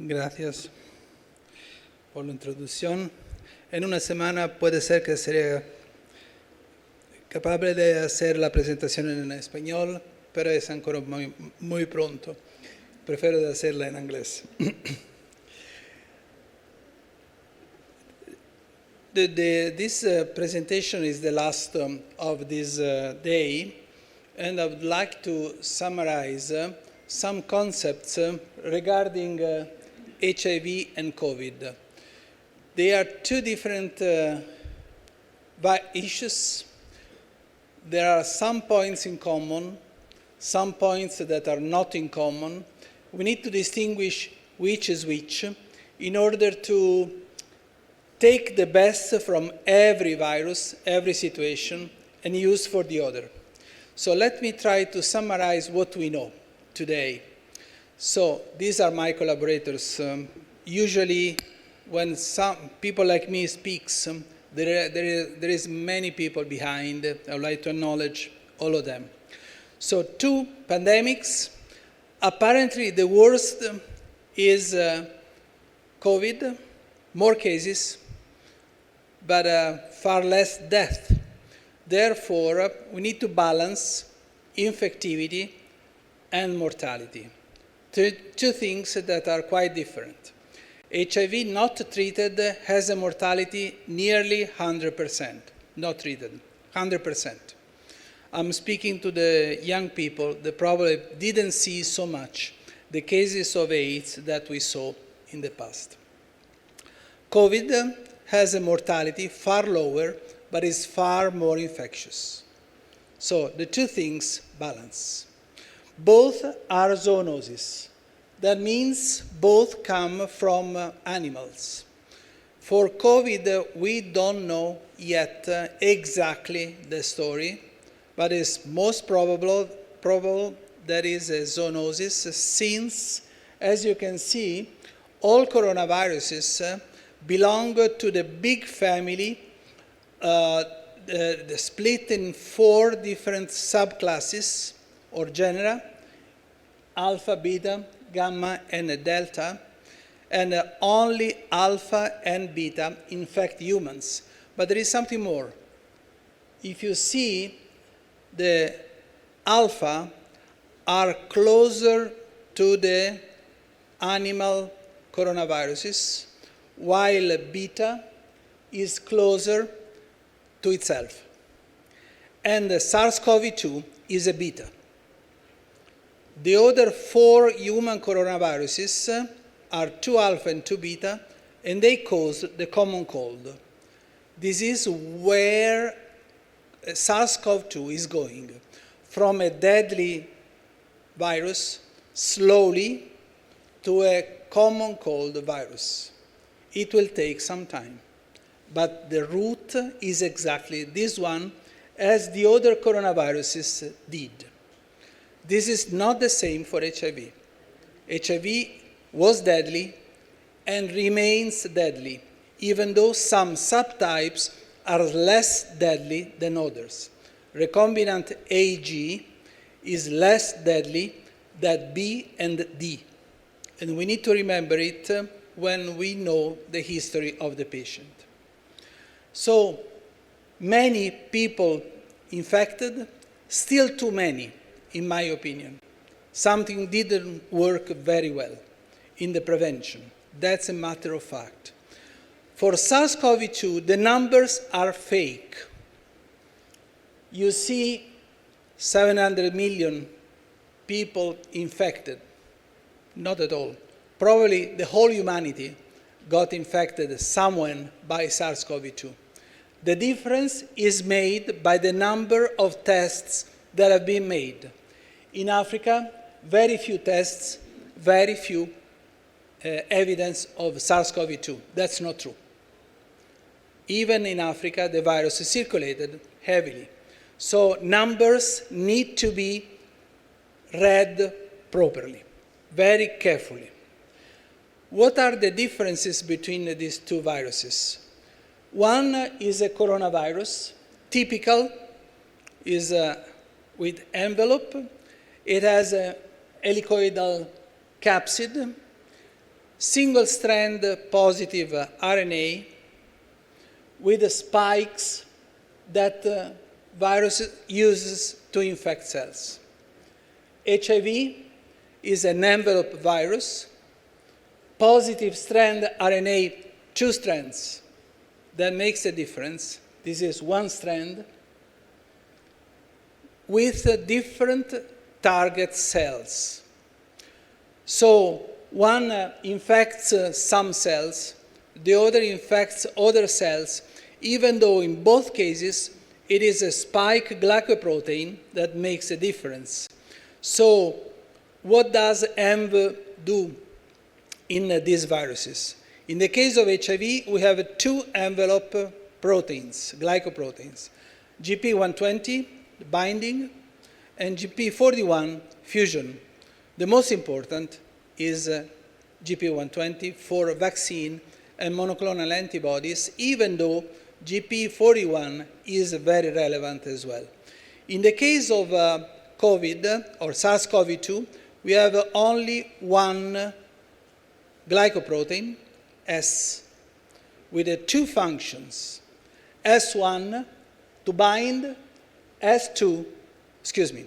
Gracias por la introducción. En una semana puede ser que seré capaz de hacer la presentación en español, pero es ancora muy pronto. Prefiero hacerla en inglés. This presentation is the last of this day, and I would like to summarize some concepts regarding HIV and COVID. They are two different issues. There are some points in common, some points that are not in common. We need to distinguish which is which in order to take the best from every virus, every situation, and use for the other. So let me try to summarize what we know today. So these are my collaborators. Usually when some people like me speaks, there is many people behind. I would like to acknowledge all of them. So 2 pandemics. Apparently the worst is COVID, more cases, but far less death. Therefore, we need to balance infectivity and mortality. Two things that are quite different. HIV not treated has a mortality nearly 100%, not treated, 100%. I'm speaking to the young people that probably didn't see so much the cases of AIDS that we saw in the past. COVID has a mortality far lower, but is far more infectious. So the two things balance. Both are zoonoses. That means both come from animals. For COVID, we don't know yet exactly the story, but it's most probable that is a zoonosis since, as you can see, all coronaviruses belong to the big family, split in 4 different subclasses or genera, alpha, beta, gamma, and delta, and only alpha and beta infect humans. But there is something more. If you see, the alpha are closer to the animal coronaviruses, while beta is closer to itself. And the SARS-CoV-2 is a beta. The other 4 human coronaviruses are 2 alpha and 2 beta, and they cause the common cold. This is where SARS-CoV-2 is going, from a deadly virus slowly to a common cold virus. It will take some time, but the route is exactly this one, as the other coronaviruses did. This is not the same for HIV. HIV was deadly and remains deadly, even though some subtypes are less deadly than others. Recombinant AG is less deadly than B and D. And we need to remember it when we know the history of the patient. So many people infected, still too many, in my opinion. Something didn't work very well in the prevention. That's a matter of fact. For SARS-CoV-2, the numbers are fake. You see 700 million people infected. Not at all. Probably the whole humanity got infected somewhere by SARS-CoV-2. The difference is made by the number of tests that have been made. In Africa, very few tests, very few evidence of SARS-CoV-2. That's not true. Even in Africa, the virus circulated heavily. So numbers need to be read properly, very carefully. What are the differences between these 2 viruses? One is a coronavirus, typical, is with envelope. It has a helicoidal capsid, single-strand positive RNA with the spikes that virus uses to infect cells. HIV is an envelope virus, positive strand RNA, 2 strands. That makes a difference. This is 1 strand with different target cells. So one infects some cells, the other infects other cells, even though in both cases it is a spike glycoprotein that makes a difference. So what does ENV do in these viruses? In the case of HIV, we have 2 envelope proteins, glycoproteins, GP120, binding, and GP41, fusion. The most important is GP120 for vaccine and monoclonal antibodies, even though GP41 is very relevant as well. In the case of COVID or SARS-CoV-2, we have only 1 glycoprotein, S, with 2 functions. S1 to bind, S1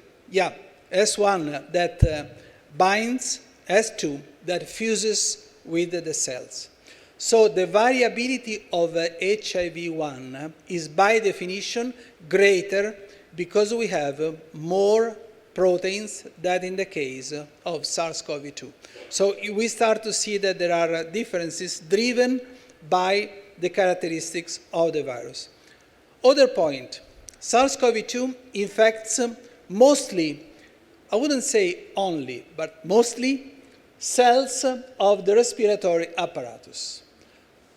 that binds, S2 that fuses with the cells. So the variability of HIV-1 is by definition greater because we have more proteins than in the case of SARS-CoV-2. So we start to see that there are differences driven by the characteristics of the virus. Other point, SARS-CoV-2 infects mostly, I wouldn't say only, but mostly cells of the respiratory apparatus.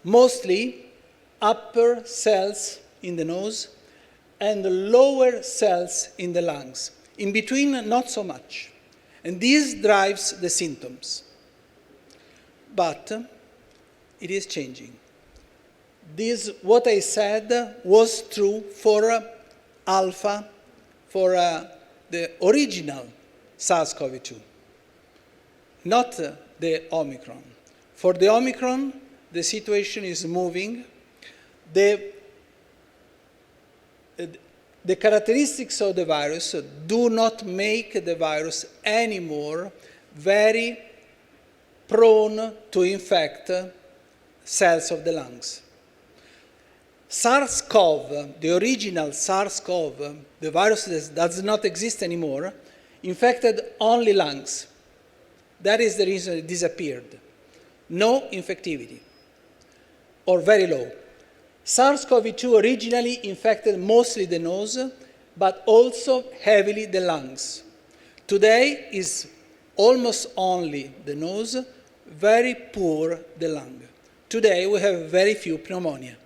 Mostly upper cells in the nose and lower cells in the lungs. In between, not so much. And this drives the symptoms. But it is changing. This, what I said, was true for alpha, for the original SARS-CoV-2, not the Omicron. For the Omicron, the situation is moving. The characteristics of the virus do not make the virus anymore very prone to infect cells of the lungs. SARS-CoV, the original SARS-CoV, the virus that does not exist anymore, infected only lungs. That is the reason it disappeared. No infectivity, or very low. SARS-CoV-2 originally infected mostly the nose, but also heavily the lungs. Today is almost only the nose, very poor the lung. Today we have very few pneumonia.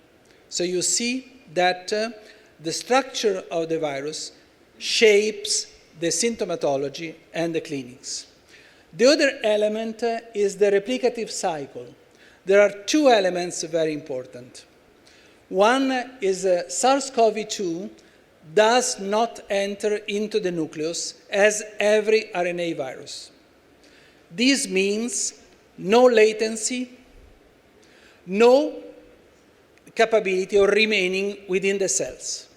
So you see that the structure of the virus shapes the symptomatology and the clinics. The other element is the replicative cycle. There are 2 elements very important. One is SARS-CoV-2 does not enter into the nucleus as every RNA virus. This means no latency, no capability of remaining within the cells.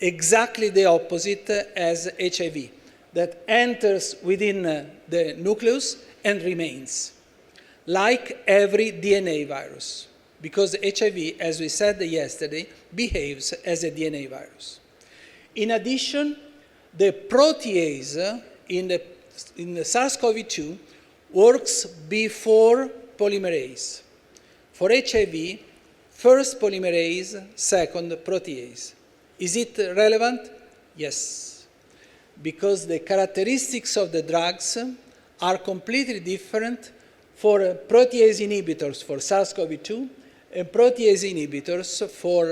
Exactly the opposite as HIV, that enters within the nucleus and remains, like every DNA virus, because HIV, as we said yesterday, behaves as a DNA virus. In addition, the protease in the SARS-CoV-2 works before polymerase. For HIV, first polymerase, second protease. Is it relevant? Yes, because the characteristics of the drugs are completely different for protease inhibitors for SARS-CoV-2 and protease inhibitors for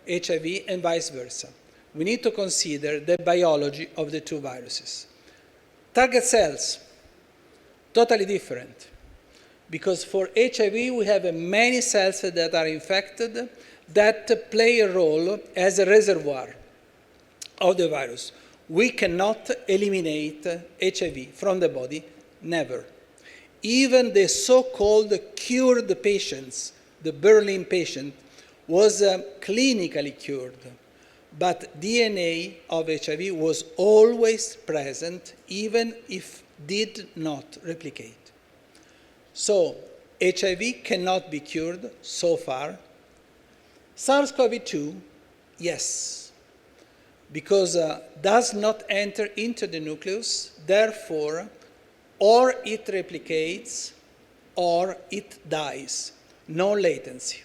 HIV and vice versa. We need to consider the biology of the 2 viruses. Target cells, totally different. Because for HIV, we have many cells that are infected that play a role as a reservoir of the virus. We cannot eliminate HIV from the body, never. even the so-called cured patients, the Berlin patient, was clinically cured. But DNA of HIV was always present, even if did not replicate. So HIV cannot be cured so far. SARS-CoV-2, yes, because does not enter into the nucleus, therefore, or it replicates or it dies. No latency.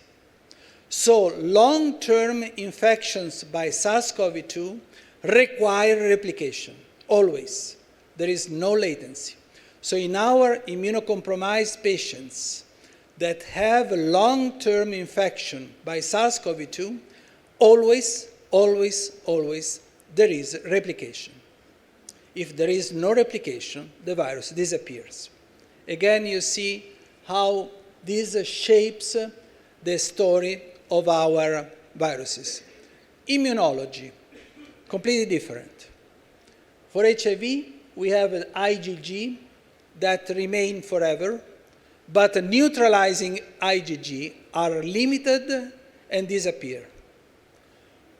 So long-term infections by SARS-CoV-2 require replication, always. There is no latency. So in our immunocompromised patients that have long-term infection by SARS-CoV-2, always, always, always, there is replication. If there is no replication, the virus disappears. Again, you see how this shapes the story of our viruses. Immunology, completely different. For HIV, we have an IgG that remain forever, but neutralizing IgG are limited and disappear.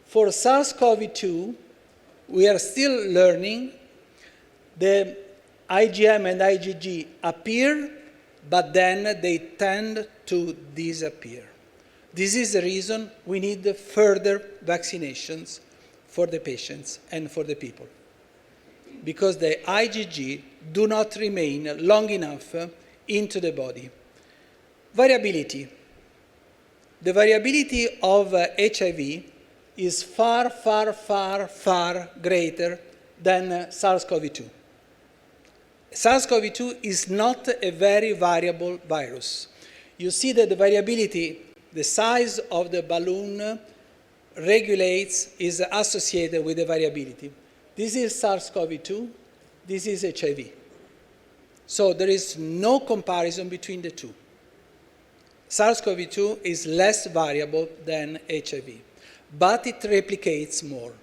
For SARS-CoV-2, we are still learning. The IgM and IgG appear, but then they tend to disappear. This is the reason we need further vaccinations for the patients and for the people, because the IgG do not remain long enough into the body. Variability. The variability of HIV is far, far, far, far greater than SARS-CoV-2. SARS-CoV-2 is not a very variable virus. You see that the variability, the size of the balloon regulates, is associated with the variability. This is SARS-CoV-2, this is HIV. So there is no comparison between the two. SARS-CoV-2 is less variable than HIV, but it replicates more.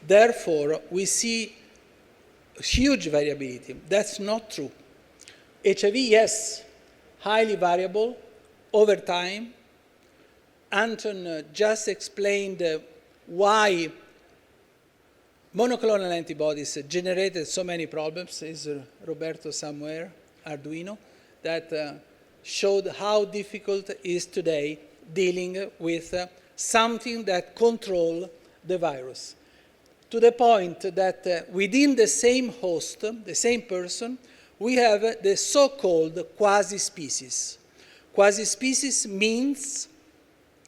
Therefore, we see huge variability. That's not true. HIV, yes, highly variable over time. Anton just explained why monoclonal antibodies generated so many problems. Is Roberto somewhere, Arduino, that showed how difficult it is today dealing with something that controls the virus. To the point that within the same host, the same person, we have the so-called quasi-species. Quasi-species means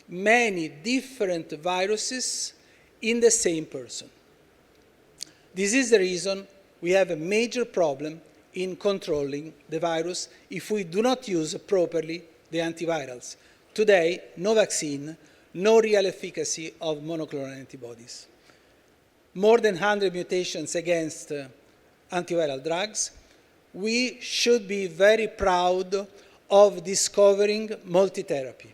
many different viruses in the same person. This is the reason we have a major problem in controlling the virus if we do not use properly the antivirals. Today, no vaccine, no real efficacy of monoclonal antibodies. More than 100 mutations against antiviral drugs. We should be very proud of discovering multitherapy.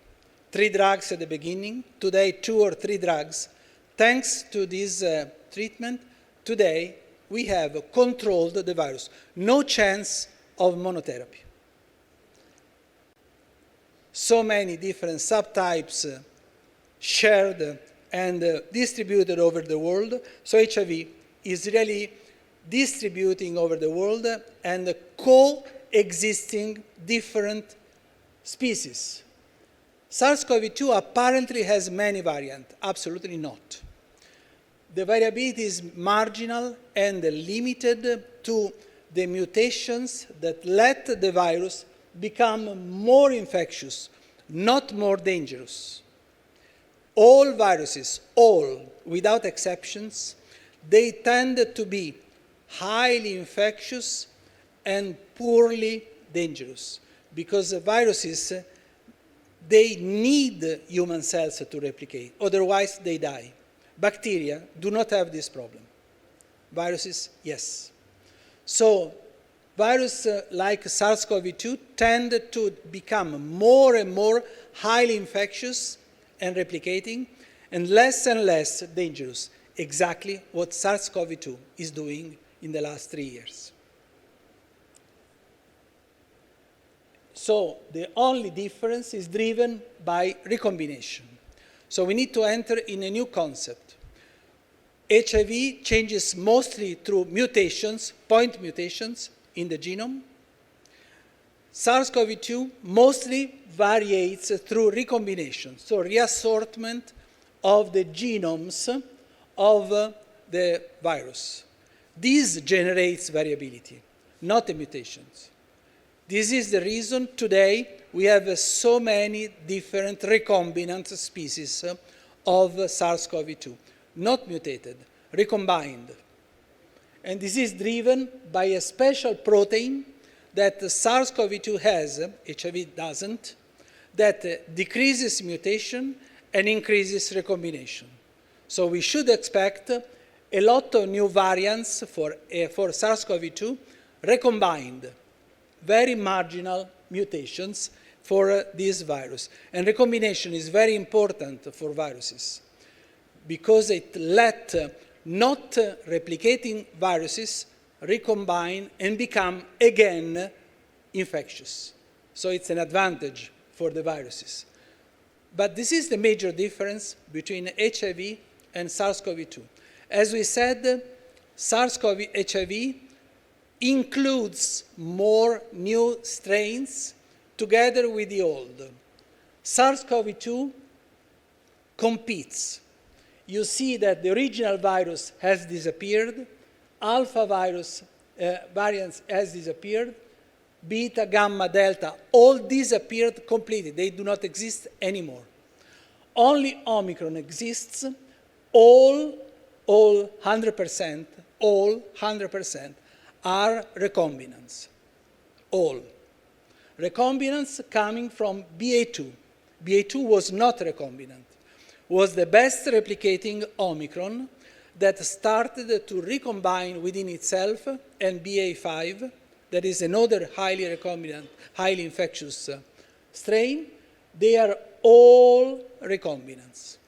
3 drugs at the beginning, today 2 or 3 drugs. Thanks to this treatment, today we have controlled the virus. No chance of monotherapy. So many different subtypes shared and distributed over the world. So HIV is really distributing over the world and coexisting different species. SARS-CoV-2 apparently has many variants. Absolutely not. The variability is marginal and limited to the mutations that let the virus become more infectious, not more dangerous. All viruses, all, without exceptions, they tend to be highly infectious and poorly dangerous, because the viruses, they need human cells to replicate, otherwise they die. Bacteria do not have this problem. Viruses, yes. So viruses like SARS-CoV-2 tend to become more and more highly infectious and replicating, and less dangerous, exactly what SARS-CoV-2 is doing in the last 3 years. So the only difference is driven by recombination. So we need to enter in a new concept. HIV changes mostly through mutations, point mutations in the genome. SARS-CoV-2 mostly varies through recombination, so reassortment of the genomes of the virus. This generates variability, not the mutations. This is the reason today we have so many different recombinant species of SARS-CoV-2, not mutated, recombined. And this is driven by a special protein that SARS-CoV-2 has, HIV doesn't, that decreases mutation and increases recombination. So we should expect a lot of new variants for SARS-CoV-2 recombined, very marginal mutations for this virus. And recombination is very important for viruses because it let not replicating viruses recombine and become again infectious. So it's an advantage for the viruses. But this is the major difference between HIV and SARS-CoV-2. As we said, SARS-CoV-HIV includes more new strains together with the old. SARS-CoV-2 competes. You see that the original virus has disappeared, alpha virus variants has disappeared, beta, gamma, delta, all disappeared completely. They do not exist anymore. Only Omicron exists. All 100% are recombinants. All. Recombinants coming from BA2. BA2 was not recombinant. Was the best replicating Omicron that started to recombine within itself, and BA5, that is another highly recombinant, highly infectious strain, they are all recombinants.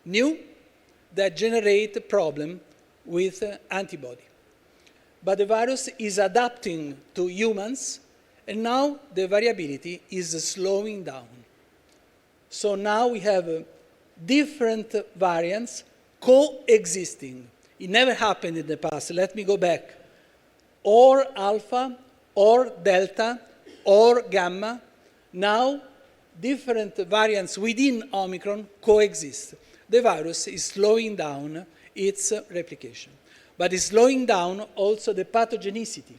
New, that generate a problem with antibody. But the virus is adapting to humans, and now the variability is slowing down. So now we have different variants coexisting. It never happened in the past. Let me go back. Or alpha, or delta, or gamma. Now, different variants within Omicron coexist. The virus is slowing down its replication. But it's slowing down also the pathogenicity.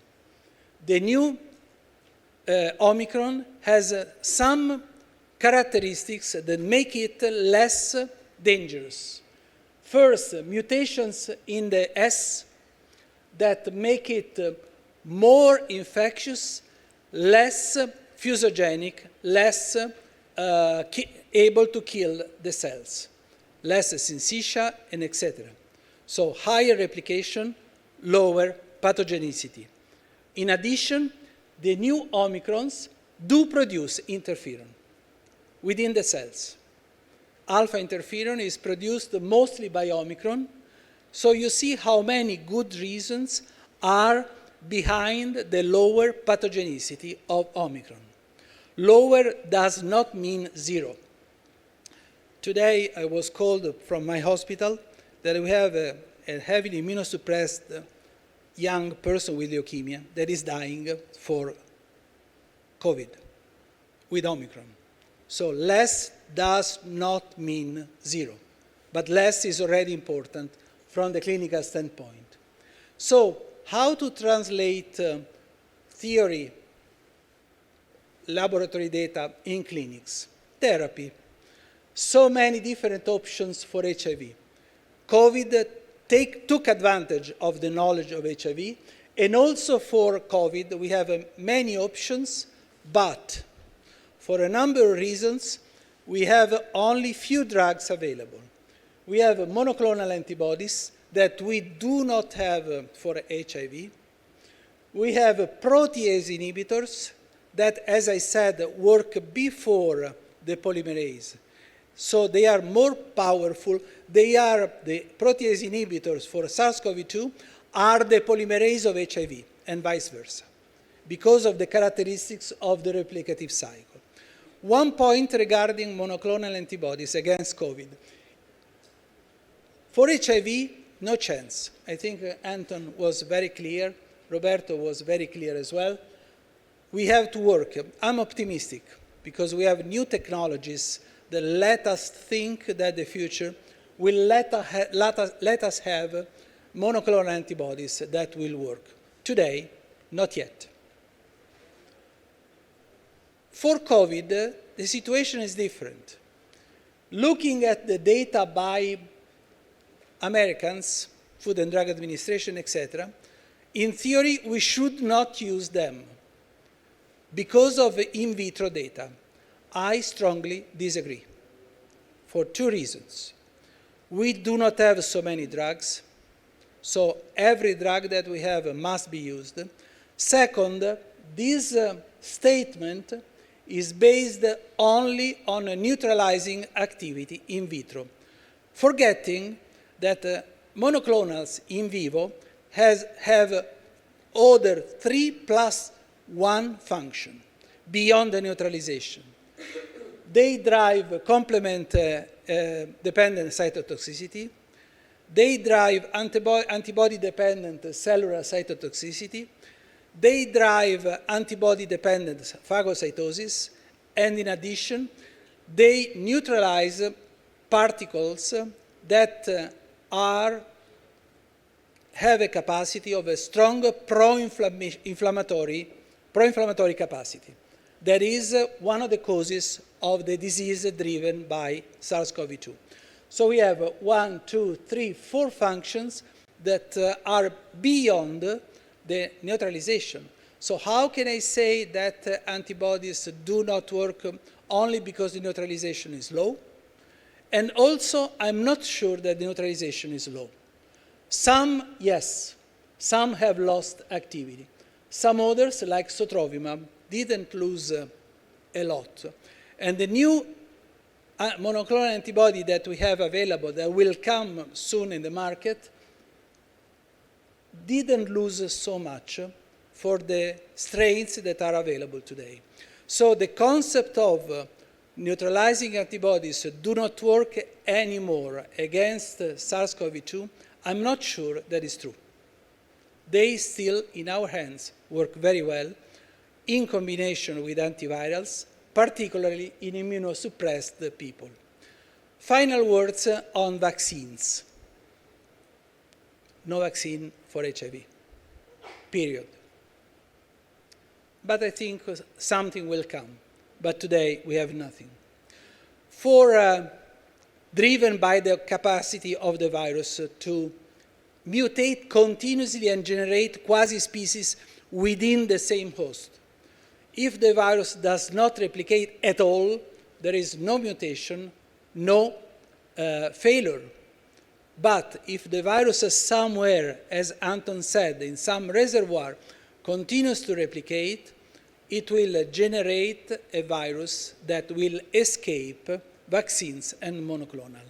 The new Omicron has some characteristics that make it less dangerous. First, mutations in the S that make it more infectious, less fusogenic, less able to kill the cells, less syncytia, and etc. So higher replication, lower pathogenicity. In addition, the new Omicrons do produce interferon within the cells. Alpha interferon is produced mostly by Omicron, so you see how many good reasons are behind the lower pathogenicity of Omicron. Lower does not mean zero. Today I was called from my hospital that we have a heavily immunosuppressed young person with leukemia that is dying for COVID with Omicron. So less does not mean zero, but less is already important from the clinical standpoint. So how to translate theory, laboratory data in clinics? Therapy. So many different options for HIV. COVID took advantage of the knowledge of HIV, and also for COVID we have many options, but for a number of reasons we have only few drugs available. We have monoclonal antibodies that we do not have for HIV. We have protease inhibitors that, as I said, work before the polymerase. So they are more powerful. They are the protease inhibitors for SARS-CoV-2 are the polymerase of HIV and vice versa. because of the characteristics of the replicative cycle. One point regarding monoclonal antibodies against COVID. For HIV, no chance. I think Anton was very clear. Roberto was very clear as well. We have to work. I'm optimistic because we have new technologies that let us think that the future will let us have monoclonal antibodies that will work. Today, not yet. For COVID, the situation is different. Looking at the data by Americans, Food and Drug Administration, etc., in theory, we should not use them because of in vitro data. I strongly disagree for two reasons. We do not have so many drugs, so every drug that we have must be used. Second, this statement is based only on a neutralizing activity in vitro, forgetting that monoclonals in vivo have other 3+1 function beyond the neutralization. They drive complement-dependent cytotoxicity. They drive antibody-dependent cellular cytotoxicity. They drive antibody-dependent phagocytosis. And in addition, they neutralize particles that have a capacity of a strong pro-inflammatory capacity. That is one of the causes of the disease driven by SARS-CoV-2. So we have 1, 2, 3, 4 functions that are beyond the neutralization. So how can I say that antibodies do not work only because the neutralization is low? And also, I'm not sure that the neutralization is low. Some, yes, some have lost activity. Some others, like sotrovimab, didn't lose a lot. And the new monoclonal antibody that we have available that will come soon in the market didn't lose so much for the strains that are available today. So the concept of neutralizing antibodies do not work anymore against SARS-CoV-2, I'm not sure that is true. They still, in our hands, work very well in combination with antivirals, particularly in immunosuppressed people. Final words on vaccines. No vaccine for HIV, period. But I think something will come. But today we have nothing. Driven by the capacity of the virus to mutate continuously and generate quasi-species within the same host. If the virus does not replicate at all, there is no mutation, no failure. But if the virus is somewhere, as Anton said, in some reservoir, continues to replicate, it will generate a virus that will escape vaccines and monoclonal.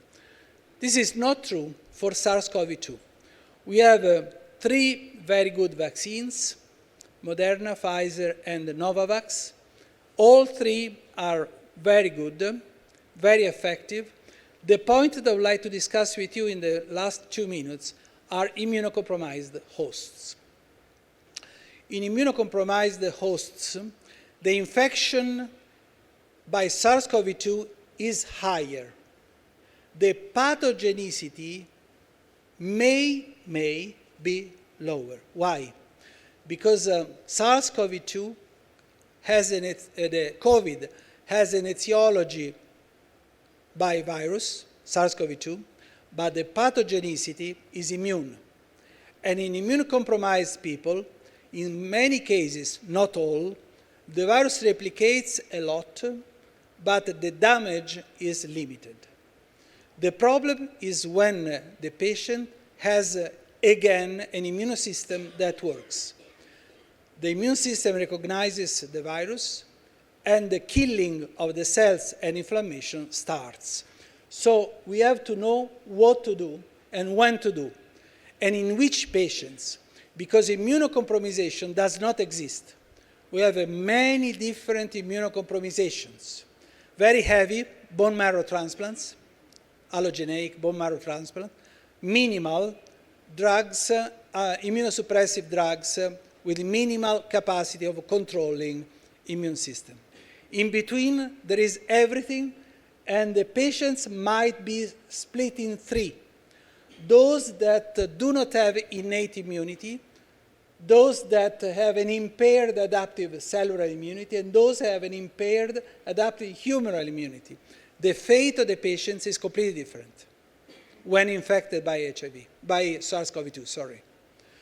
This is not true for SARS-CoV-2. We have 3 very good vaccines, Moderna, Pfizer, and Novavax. All 3 are very good, very effective. The point that I would like to discuss with you in the last 2 minutes are immunocompromised hosts. In immunocompromised hosts, the infection by SARS-CoV-2 is higher. The pathogenicity may be lower. Why? Because SARS-CoV-2 the COVID has an etiology by virus, SARS-CoV-2, but the pathogenicity is immune. And in immunocompromised people, in many cases, not all, the virus replicates a lot, but the damage is limited. The problem is when the patient has, again, an immune system that works. The immune system recognizes the virus, and the killing of the cells and inflammation starts. So we have to know what to do and when to do, and in which patients, because immunocompromisation does not exist. we have many different immunocompromisations. Very heavy bone marrow transplants, allogeneic bone marrow transplant, minimal drugs, immunosuppressive drugs with minimal capacity of controlling immune system. In between, there is everything, and the patients might be split in three. Those that do not have innate immunity, those that have an impaired adaptive cellular immunity, and those that have an impaired adaptive humoral immunity. The fate of the patients is completely different when infected by HIV, by SARS-CoV-2, sorry.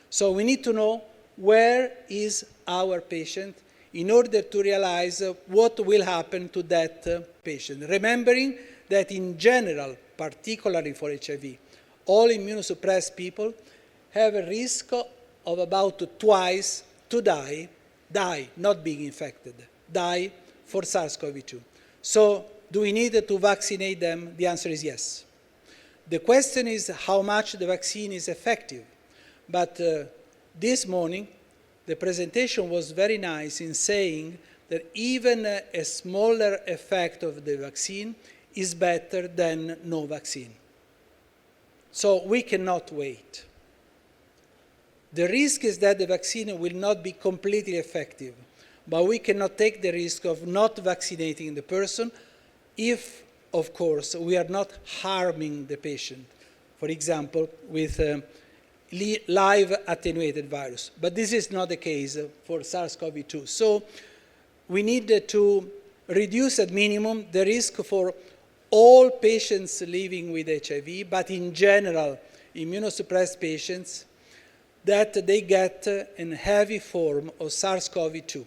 So we need to know where is our patient in order to realize what will happen to that patient. Remembering that in general, particularly for HIV, all immunosuppressed people have a risk of about twice to die, not being infected, die for SARS-CoV-2. So do we need to vaccinate them? The answer is yes. The question is how much the vaccine is effective. But this morning, the presentation was very nice in saying that even a smaller effect of the vaccine is better than no vaccine. So we cannot wait. The risk is that the vaccine will not be completely effective, but we cannot take the risk of not vaccinating the person if, of course, we are not harming the patient, for example, with live attenuated virus. But this is not the case for SARS-CoV-2. So we need to reduce at minimum the risk for all patients living with HIV, but in general, immunosuppressed patients, that they get a heavy form of SARS-CoV-2,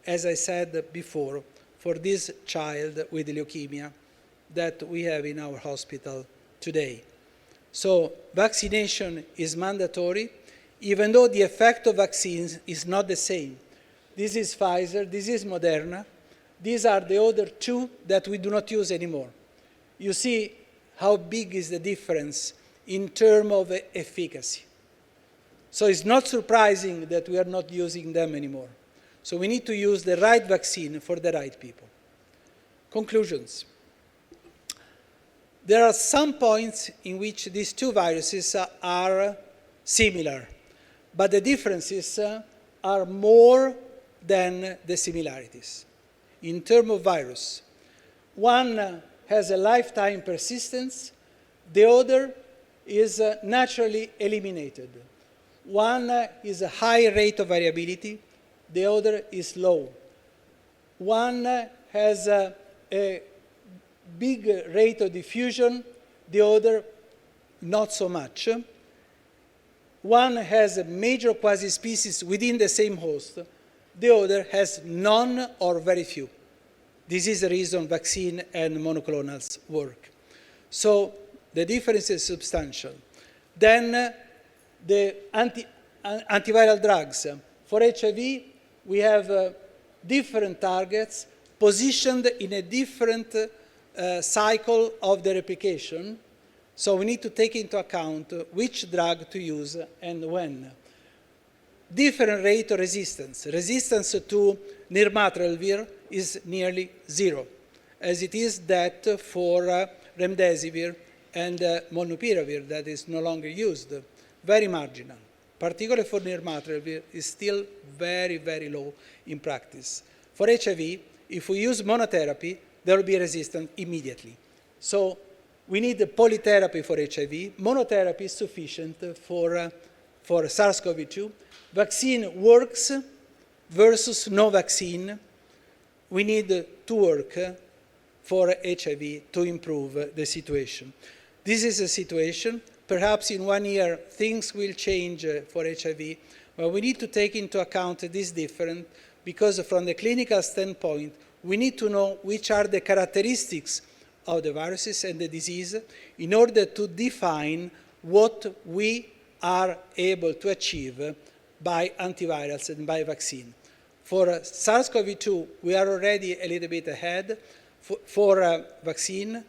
as I said before, for this child with leukemia that we have in our hospital today. So vaccination is mandatory, even though the effect of vaccines is not the same. This is Pfizer, this is Moderna. These are the other two that we do not use anymore. You see how big is the difference in terms of efficacy. So it's not surprising that we are not using them anymore. So we need to use the right vaccine for the right people. Conclusions. There are some points in which these two viruses are similar, but the differences are more than the similarities. In terms of virus, one has a lifetime persistence, the other is naturally eliminated. One is a high rate of variability, the other is low. One has a big rate of diffusion, the other not so much. One has a major quasi-species within the same host, the other has none or very few. This is the reason vaccine and monoclonals work. So the difference is substantial. Then the antiviral drugs. For HIV, we have different targets positioned in a different cycle of the replication. So we need to take into account which drug to use and when. Different rate of resistance. Resistance to nirmatrelvir is nearly zero, as it is that for remdesivir and molnupiravir that is no longer used. Very marginal. Particularly for nirmatrelvir is still very, very low in practice. For HIV, if we use monotherapy, there will be resistance immediately. So we need the polytherapy for HIV. Monotherapy is sufficient for SARS-CoV-2. Vaccine works versus no vaccine. We need to work for HIV to improve the situation. This is a situation. Perhaps in 1 year, things will change for HIV, but we need to take into account this difference because from the clinical standpoint, we need to know which are the characteristics of the viruses and the disease in order to define what we are able to achieve by antivirals and by vaccine. For SARS-CoV-2, we are already a little bit ahead for vaccine,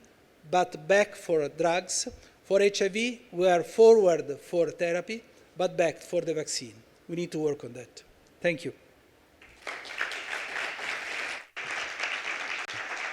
but back for drugs. For HIV, we are forward for therapy, but back for the vaccine. We need to work on that. Thank you.